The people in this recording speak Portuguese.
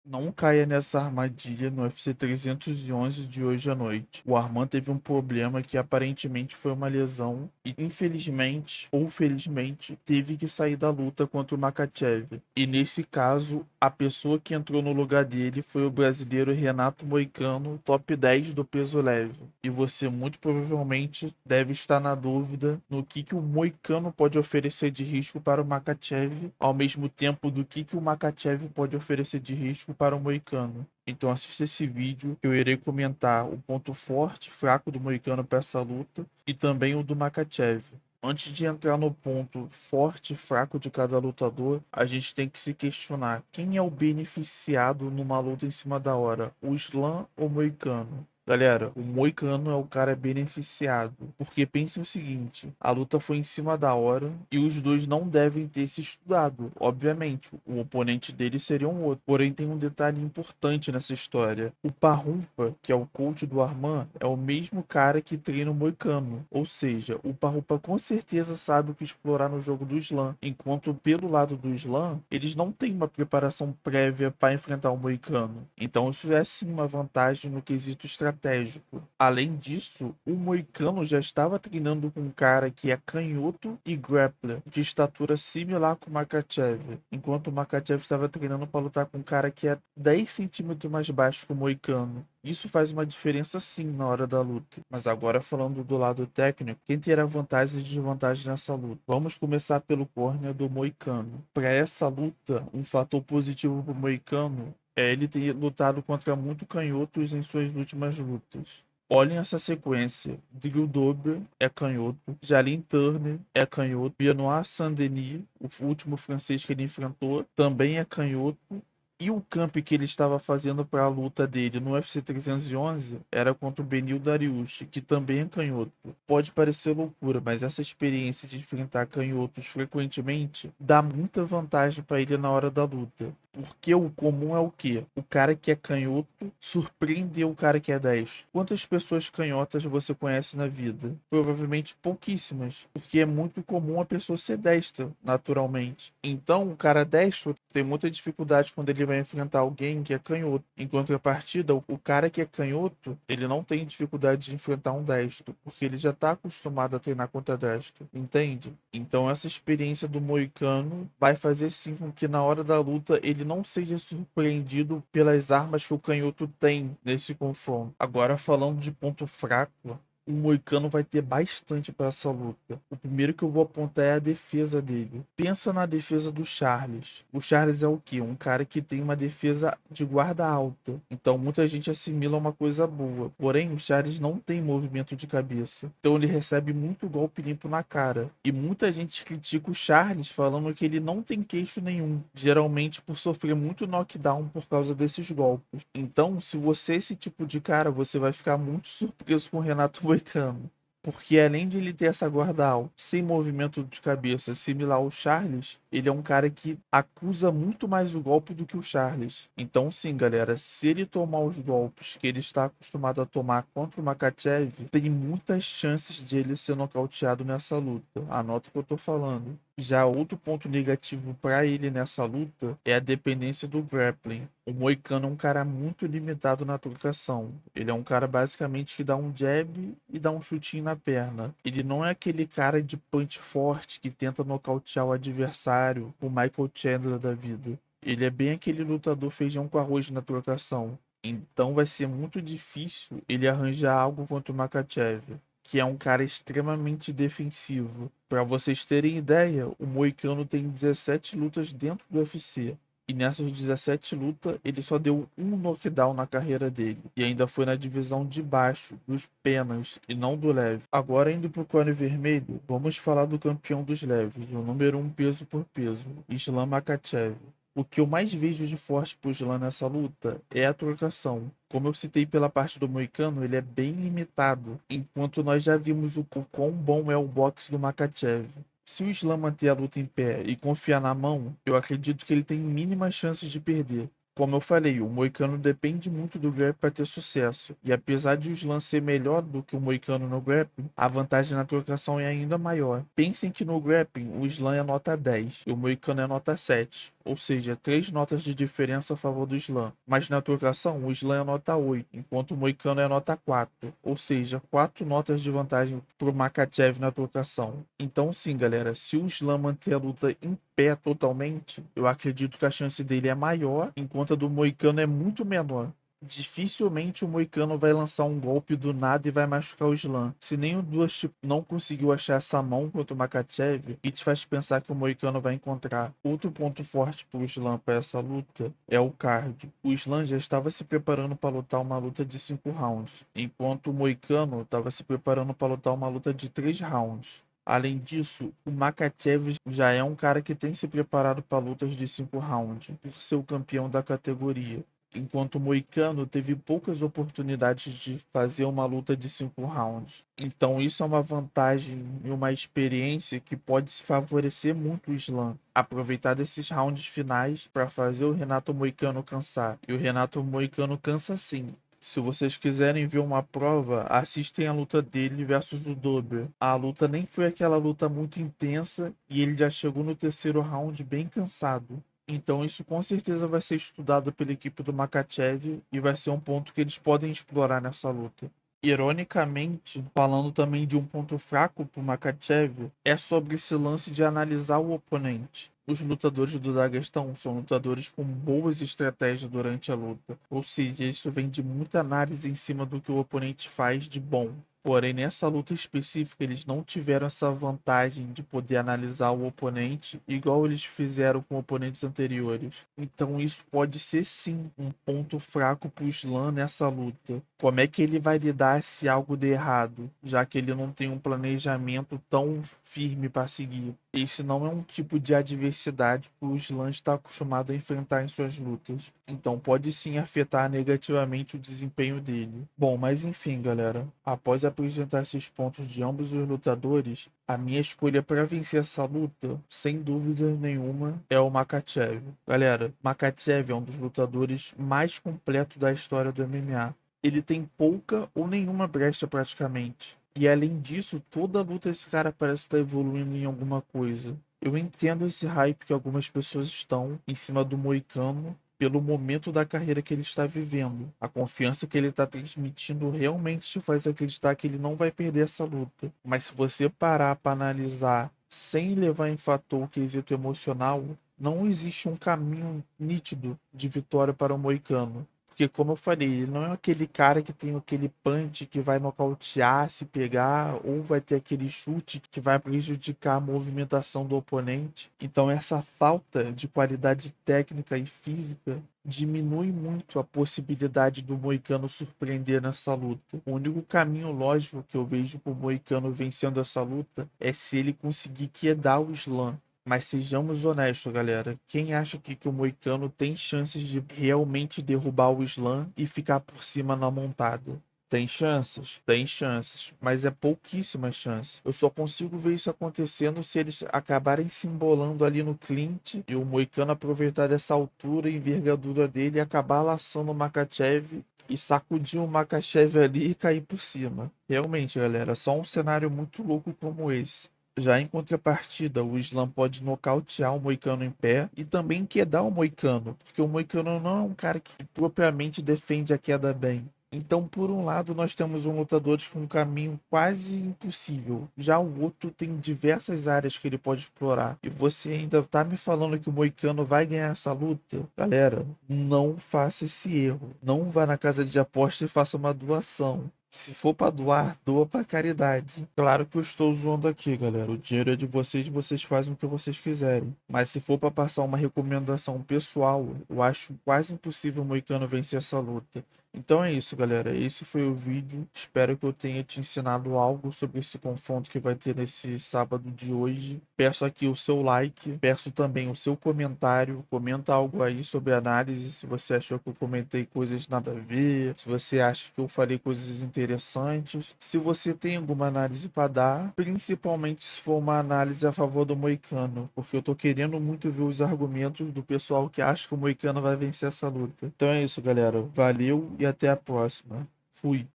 Não caia nessa armadilha no UFC 311 de hoje à noite. O Arman teve um problema que aparentemente foi uma lesão e, infelizmente ou felizmente, teve que sair da luta contra o Makhachev. E nesse caso, a pessoa que entrou no lugar dele foi o brasileiro Renato Moicano, top 10 do peso leve. E você muito provavelmente deve estar na dúvida no que o Moicano pode oferecer de risco para o Makhachev, ao mesmo tempo do que o Makhachev pode oferecer de risco para o Moicano. Então assista esse vídeo que eu irei comentar o ponto forte e fraco do Moicano para essa luta e também o do Makhachev. Antes de entrar no ponto forte e fraco de cada lutador, a gente tem que se questionar quem é o beneficiado numa luta em cima da hora, o Islam ou o Moicano? Galera, o Moicano é o cara beneficiado, porque pense o seguinte, a luta foi em cima da hora e os dois não devem ter se estudado, obviamente, o oponente dele seria um outro. Porém, tem um detalhe importante nessa história. O Parrumpa, que é o coach do Arman, é o mesmo cara que treina o Moicano, ou seja, o Parrumpa com certeza sabe o que explorar no jogo do Islam, enquanto pelo lado do Islam, eles não têm uma preparação prévia para enfrentar o Moicano. Então isso é sim uma vantagem no quesito estratégico. Além disso, o Moicano já estava treinando com um cara que é canhoto e grappler, de estatura similar com o Makhachev, enquanto o Makhachev estava treinando para lutar com um cara que é 10 centímetros mais baixo que o Moicano. Isso faz uma diferença sim na hora da luta. Mas agora falando do lado técnico, quem terá vantagens e desvantagens nessa luta? Vamos começar pelo córnea do Moicano. Para essa luta, um fator positivo para o Moicano é ele ter lutado contra muito canhotos em suas últimas lutas. Olhem essa sequência. Drew Dober é canhoto, Jalin Turner é canhoto, Benoit Saint-Denis, o último francês que ele enfrentou, também é canhoto. E o camp que ele estava fazendo para a luta dele no UFC 311 era contra o Beneil Dariush, que também é canhoto. Pode parecer loucura, mas essa experiência de enfrentar canhotos frequentemente dá muita vantagem para ele na hora da luta. Porque o comum é o quê? O cara que é canhoto surpreendeu o cara que é destro. Quantas pessoas canhotas você conhece na vida? Provavelmente pouquíssimas, porque é muito comum a pessoa ser destra, naturalmente. Então, o cara destro tem muita dificuldade quando ele vai enfrentar alguém que é canhoto. Em contrapartida, o cara que é canhoto, ele não tem dificuldade de enfrentar um destro, porque ele já está acostumado a treinar contra destro, entende? Então, essa experiência do Moicano vai fazer sim com que na hora da luta ele não seja surpreendido pelas armas que o canhoto tem nesse confronto. Agora, falando de ponto fraco, o Moicano vai ter bastante para essa luta. O primeiro que eu vou apontar é a defesa dele. Pensa na defesa do Charles. O Charles é o quê? Um cara que tem uma defesa de guarda alta. Então muita gente assimila uma coisa boa. Porém, o Charles não tem movimento de cabeça. Então ele recebe muito golpe limpo na cara. E muita gente critica o Charles falando que ele não tem queixo nenhum. Geralmente por sofrer muito knockdown por causa desses golpes. Então, se você é esse tipo de cara, você vai ficar muito surpreso com o Renato Moicano. Porque além de ele ter essa guarda alta, sem movimento de cabeça, similar ao Charles, ele é um cara que acusa muito mais o golpe do que o Charles. Então, sim, galera, se ele tomar os golpes que ele está acostumado a tomar contra o Makhachev, tem muitas chances de ele ser nocauteado nessa luta. Anota o que eu tô falando. Já outro ponto negativo para ele nessa luta é a dependência do grappling. O Moicano é um cara muito limitado na trocação. Ele é um cara basicamente que dá um jab e dá um chutinho na perna. Ele não é aquele cara de punch forte que tenta nocautear o adversário, o Michael Chandler da vida. Ele é bem aquele lutador feijão com arroz na trocação. Então vai ser muito difícil ele arranjar algo contra o Makhachev, que é um cara extremamente defensivo. Para vocês terem ideia, o Moicano tem 17 lutas dentro do UFC. E nessas 17 lutas, ele só deu um knockdown na carreira dele. E ainda foi na divisão de baixo, dos penas, e não do leve. Agora, indo pro cone vermelho, vamos falar do campeão dos leves, o número um peso por peso, Islam Makhachev. O que eu mais vejo de forte pro Islam nessa luta é a trocação. Como eu citei pela parte do Moicano, ele é bem limitado, enquanto nós já vimos o quão bom é o boxe do Makhachev. Se o Islam manter a luta em pé e confiar na mão, eu acredito que ele tem mínimas chances de perder. Como eu falei, o Moicano depende muito do grappling para ter sucesso. E apesar de o Slam ser melhor do que o Moicano no grappling, a vantagem na trocação é ainda maior. Pensem que no grappling o Slam é nota 10 e o Moicano é nota 7. Ou seja, 3 notas de diferença a favor do Slam. Mas na trocação, o Slam é nota 8, enquanto o Moicano é nota 4. Ou seja, 4 notas de vantagem para o Makhachev na trocação. Então sim, galera, se o Slam manter a luta em pé totalmente, eu acredito que a chance dele é maior, enquanto a do Moicano é muito menor. Dificilmente o Moicano vai lançar um golpe do nada e vai machucar o Slam. Se nem o Dust não conseguiu achar essa mão contra o Makhachev, e te faz pensar que o Moicano vai encontrar outro ponto forte para o Slam para essa luta, é o cardio. O Slam já estava se preparando para lutar uma luta de 5 rounds, enquanto o Moicano estava se preparando para lutar uma luta de 3 rounds. Além disso, o Makhachev já é um cara que tem se preparado para lutas de 5 rounds, por ser o campeão da categoria. Enquanto o Moicano teve poucas oportunidades de fazer uma luta de 5 rounds. Então isso é uma vantagem e uma experiência que pode se favorecer muito o Slam. Aproveitar desses rounds finais para fazer o Renato Moicano cansar. E o Renato Moicano cansa sim. Se vocês quiserem ver uma prova, assistem a luta dele versus o Dober. A luta nem foi aquela luta muito intensa e ele já chegou no terceiro round bem cansado. Então isso com certeza vai ser estudado pela equipe do Makhachev e vai ser um ponto que eles podem explorar nessa luta. Ironicamente, falando também de um ponto fraco para o Makhachev, é sobre esse lance de analisar o oponente. Os lutadores do Daguestão são lutadores com boas estratégias durante a luta, ou seja, isso vem de muita análise em cima do que o oponente faz de bom. Porém, nessa luta específica, eles não tiveram essa vantagem de poder analisar o oponente, igual eles fizeram com oponentes anteriores. Então, isso pode ser sim um ponto fraco para o Slam nessa luta. Como é que ele vai lidar se algo der errado, já que ele não tem um planejamento tão firme para seguir? Esse não é um tipo de adversidade que o Slam está acostumado a enfrentar em suas lutas. Então pode sim afetar negativamente o desempenho dele. Bom, mas enfim, galera. Após apresentar esses pontos de ambos os lutadores, a minha escolha para vencer essa luta, sem dúvida nenhuma, é o Makhachev. Galera, Makhachev é um dos lutadores mais completos da história do MMA. Ele tem pouca ou nenhuma brecha praticamente. E além disso, toda luta esse cara parece estar evoluindo em alguma coisa. Eu entendo esse hype que algumas pessoas estão em cima do Moicano pelo momento da carreira que ele está vivendo. A confiança que ele está transmitindo realmente te faz acreditar que ele não vai perder essa luta. Mas se você parar para analisar sem levar em fator o quesito emocional, não existe um caminho nítido de vitória para o Moicano. Porque, como eu falei, ele não é aquele cara que tem aquele punch que vai nocautear, se pegar, ou vai ter aquele chute que vai prejudicar a movimentação do oponente. Então, essa falta de qualidade técnica e física diminui muito a possibilidade do Moicano surpreender nessa luta. O único caminho lógico que eu vejo para o Moicano vencendo essa luta é se ele conseguir quedar o Slam. Mas sejamos honestos, galera. Quem acha que o Moicano tem chances de realmente derrubar o Slam e ficar por cima na montada? Tem chances? Tem chances, mas é pouquíssima chance. Eu só consigo ver isso acontecendo se eles acabarem se embolando ali no Clint e o Moicano aproveitar dessa altura e envergadura dele e acabar laçando o Makhachev e sacudir o Makhachev ali e cair por cima. Realmente, galera, só um cenário muito louco como esse. Já em contrapartida, o Islam pode nocautear o Moicano em pé e também quedar o Moicano, porque o Moicano não é um cara que propriamente defende a queda bem. Então, por um lado, nós temos um lutador com um caminho quase impossível. Já o outro tem diversas áreas que ele pode explorar. E você ainda tá me falando que o Moicano vai ganhar essa luta? Galera, não faça esse erro. Não vá na casa de aposta e faça uma doação. Se for pra doar, doa pra caridade. Claro que eu estou zoando aqui, galera. O dinheiro é de vocês, vocês fazem o que vocês quiserem. Mas se for pra passar uma recomendação pessoal, eu acho quase impossível o Moicano vencer essa luta. Então é isso, galera. Esse foi o vídeo. Espero que eu tenha te ensinado algo sobre esse confronto que vai ter nesse sábado de hoje. Peço aqui o seu like, peço também o seu comentário. Comenta algo aí sobre a análise, se você achou que eu comentei coisas nada a ver, se você acha que eu falei coisas interessantes. Se você tem alguma análise para dar, principalmente se for uma análise a favor do Moicano, porque eu tô querendo muito ver os argumentos do pessoal que acha que o Moicano vai vencer essa luta. Então é isso, galera. Valeu e até a próxima. Fui.